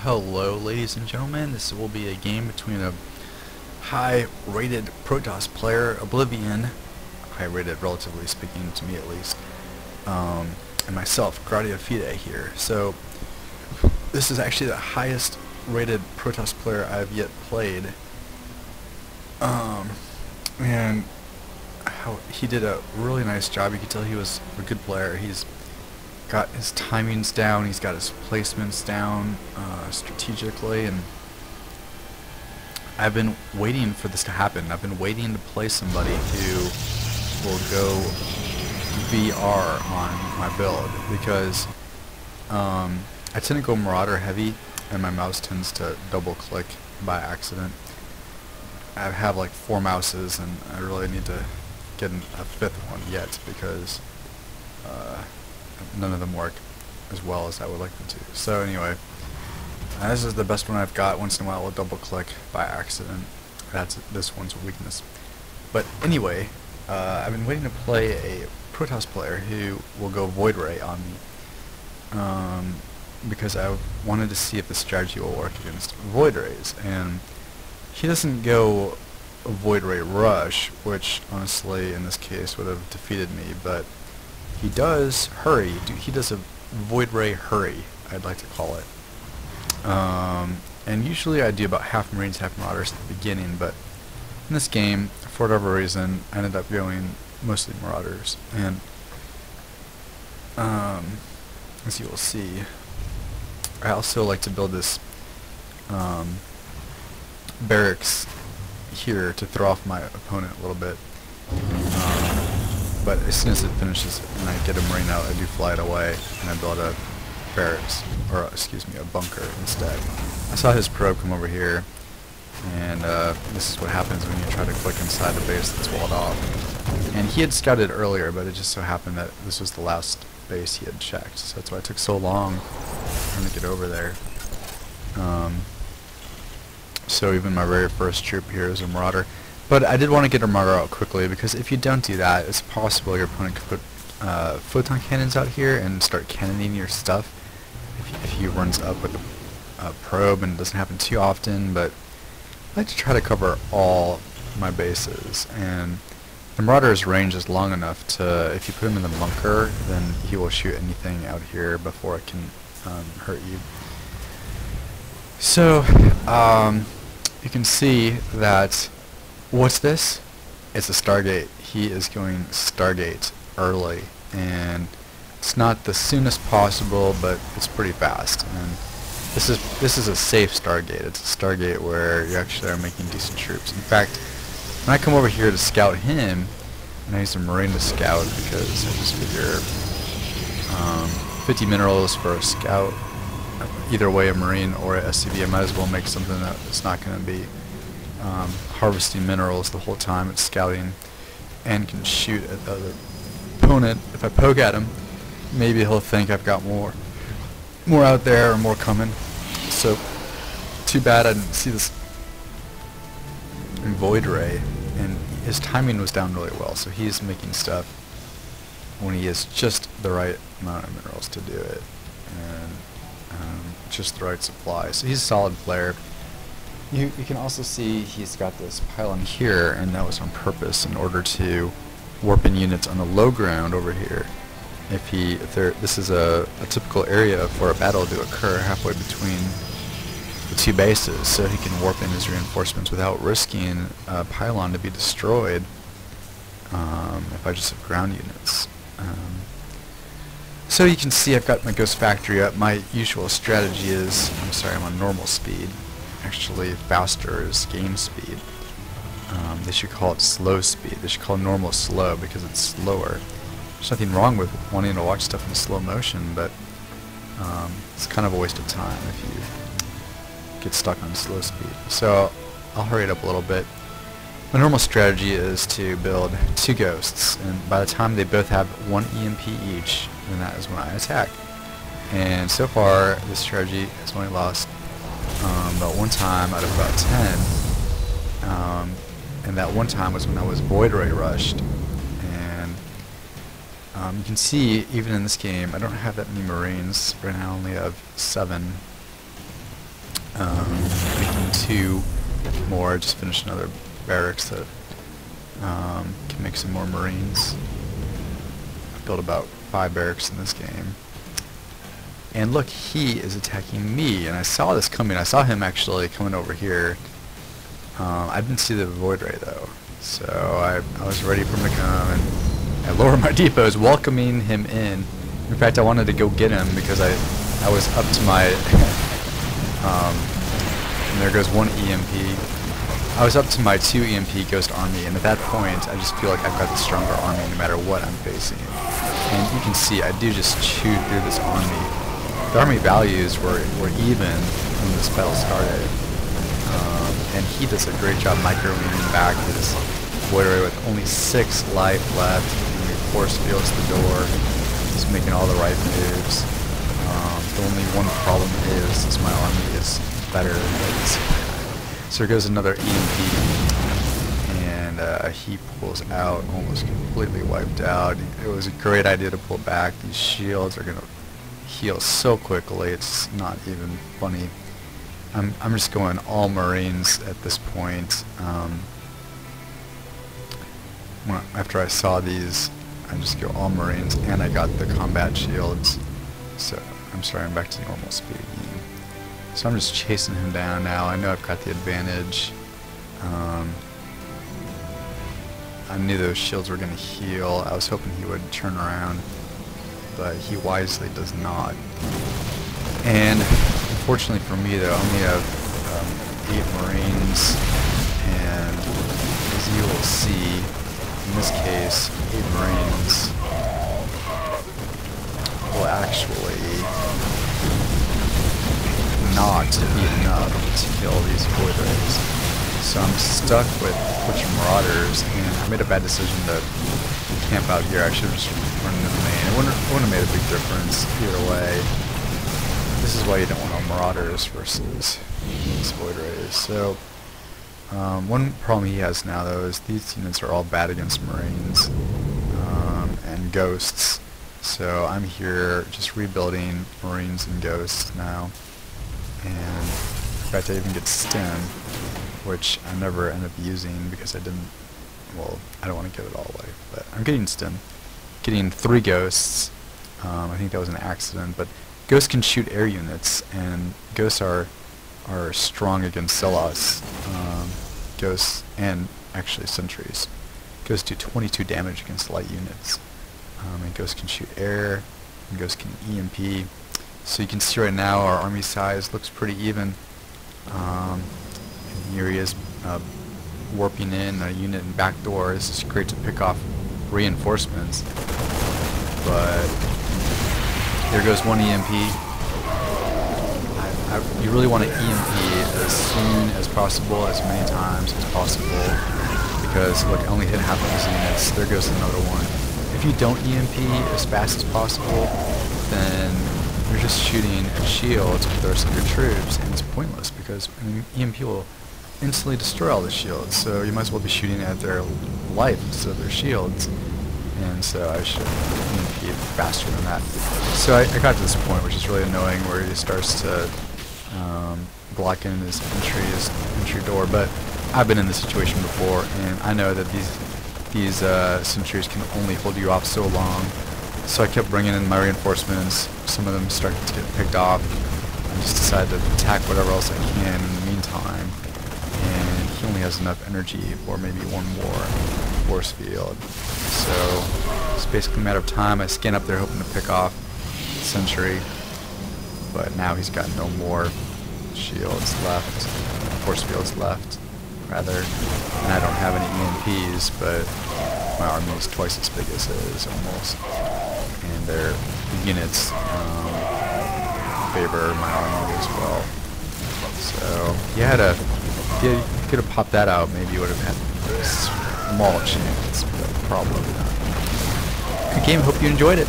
Hello ladies and gentlemen, this will be a game between a high rated Protoss player, Oblivion, high rated relatively speaking to me at least, and myself, Gradia Fide here. So this is actually the highest rated Protoss player I've yet played, and he did a really nice job. You could tell he was a good player. He's got his timings down, he's got his placements down strategically, and I've been waiting for this to happen. I've been waiting to play somebody who will go VR on my build, because I tend to go Marauder heavy and my mouse tends to double click by accident. I have like 4 mouses and I really need to get a 5th one yet, because none of them work as well as I would like them to. So anyway, this is the best one I've got. Once in a while I'll double click by accident. That's this one's weakness. But anyway, I've been waiting to play a Protoss player who will go Void Ray on me, because I wanted to see if the strategy will work against Void Rays, and he doesn't go a Void Ray Rush, which honestly in this case would have defeated me, but he does hurry. He does a Void Ray hurry, I'd like to call it. And usually I do about half Marines, half Marauders at the beginning, but in this game, for whatever reason, I ended up going mostly Marauders. And as you will see, I also like to build this barracks here to throw off my opponent a little bit. But as soon as it finishes and I get a Marine out, I do fly it away and I build a barracks, or excuse me, a bunker instead. I saw his probe come over here, and this is what happens when you try to click inside the base that's walled off. And he had scouted earlier, but it just so happened that this was the last base he had checked, so that's why it took so long trying to get over there. So even my very first troop here is a Marauder. But I did want to get a Marauder out quickly, because if you don't do that, it's possible your opponent could put photon cannons out here and start cannoning your stuff if he runs up with a probe, and it doesn't happen too often, but I like to try to cover all my bases, and the Marauder's range is long enough to, if you put him in the bunker, then he will shoot anything out here before it can hurt you. So you can see that, what's this? It's a Stargate. He is going Stargate early, and it's not the soonest possible, but it's pretty fast. And this is a safe Stargate. It's a Stargate where you actually are making decent troops. In fact, when I come over here to scout him, and I use a Marine to scout, because I just figure 50 minerals for a scout, either way a Marine or a SCV, I might as well make something that's not going to be harvesting minerals the whole time it's scouting, and can shoot at the other opponent. If I poke at him, maybe he'll think I've got more out there, or more coming. So too bad I didn't see this in Void Ray, and his timing was down really well, so he's making stuff when he has just the right amount of minerals to do it, and just the right supply. So he's a solid player. You can also see he's got this pylon here, and that was on purpose in order to warp in units on the low ground over here. This is a typical area for a battle to occur halfway between the 2 bases, so he can warp in his reinforcements without risking a pylon to be destroyed if I just have ground units. So you can see I've got my Ghost Factory up. My usual strategy is, I'm on normal speed. Actually, faster is game speed. They should call it slow speed. They should call normal slow, because it's slower. There's nothing wrong with wanting to watch stuff in slow motion, but it's kind of a waste of time if you get stuck on slow speed. So I'll hurry it up a little bit. My normal strategy is to build 2 ghosts, and by the time they both have 1 EMP each, then that is when I attack. And so far, this strategy has only lost about 1 time out of about 10, and that 1 time was when I was Void Ray rushed. And you can see, even in this game, I don't have that many Marines. Right now I only have 7. Making 2 more, just finished another barracks that can make some more Marines. I built about 5 barracks in this game. And look, he is attacking me, and I saw this coming. I saw him actually coming over here. I didn't see the Void Ray though, so I was ready for him to come, and I lowered my depots, welcoming him in. In fact, I wanted to go get him because I was up to my and there goes 1 EMP. I was up to my 2 EMP Ghost Army, and at that point, I just feel like I've got the stronger army no matter what I'm facing. And you can see I do just chew through this army. The army values were even when this battle started. And he does a great job micro-weaving back his Void Ray with only 6 life left. And he force fields the door. He's making all the right moves. The only one problem is my army is better than his. So there goes another EMP, and he pulls out, almost completely wiped out. It was a great idea to pull back. These shields are going to heal so quickly, it's not even funny. I'm just going all Marines at this point. After I saw these, I just go all Marines, and I got the combat shields. So I'm sorry, I'm back to normal speed again. So I'm just chasing him down now. I know I've got the advantage. I knew those shields were going to heal. I was hoping he would turn around, but he wisely does not. And unfortunately for me though, I only have 8 Marines, and as you will see, in this case, 8 Marines will actually not be enough to kill these Void Rays. So I'm stuck with Butcher Marauders, and I made a bad decision to camp out here. I should have just run into the main. It wouldn't have made a big difference either way. This is why you don't want Marauders versus these Void Rays. So one problem he has now though is these units are all bad against Marines and Ghosts. So I'm here just rebuilding Marines and Ghosts now. And in fact I even get Stim, which I never end up using because I didn't, well, I don't want to give it all away, but I'm getting Stim. Getting 3 Ghosts. I think that was an accident, but Ghosts can shoot air units, and Ghosts are strong against Celos. Ghosts, and actually Sentries. Ghosts do 22 damage against light units. And Ghosts can shoot air, and Ghosts can EMP. So you can see right now our army size looks pretty even. And here he is warping in a unit in back door. This is great to pick off reinforcements. But there goes 1 EMP. You really want to EMP as soon as possible, as many times as possible, because look, I only hit half of these units. There goes another one. If you don't EMP as fast as possible, then you're just shooting at shields with the rest of your troops, and it's pointless because EMP will instantly destroy all the shields. So you might as well be shooting at their life instead of their shields. And so I should EMP faster than that. So I got to this point, which is really annoying, where he starts to block in his entry door. But I've been in this situation before, and I know that these sentries can only hold you off so long. So I kept bringing in my reinforcements. Some of them started to get picked off. I just decided to attack whatever else I can in the meantime. And he only has enough energy for maybe 1 more force field. So it's basically a matter of time. I scan up there hoping to pick off the sentry, but now he's got no more shields left, force fields left, rather, and I don't have any EMPs, but my army is twice as big as his, almost, and their units favor my army as well. So if you could have popped that out, maybe you would have had a small chance, but probably not. Good game, hope you enjoyed it.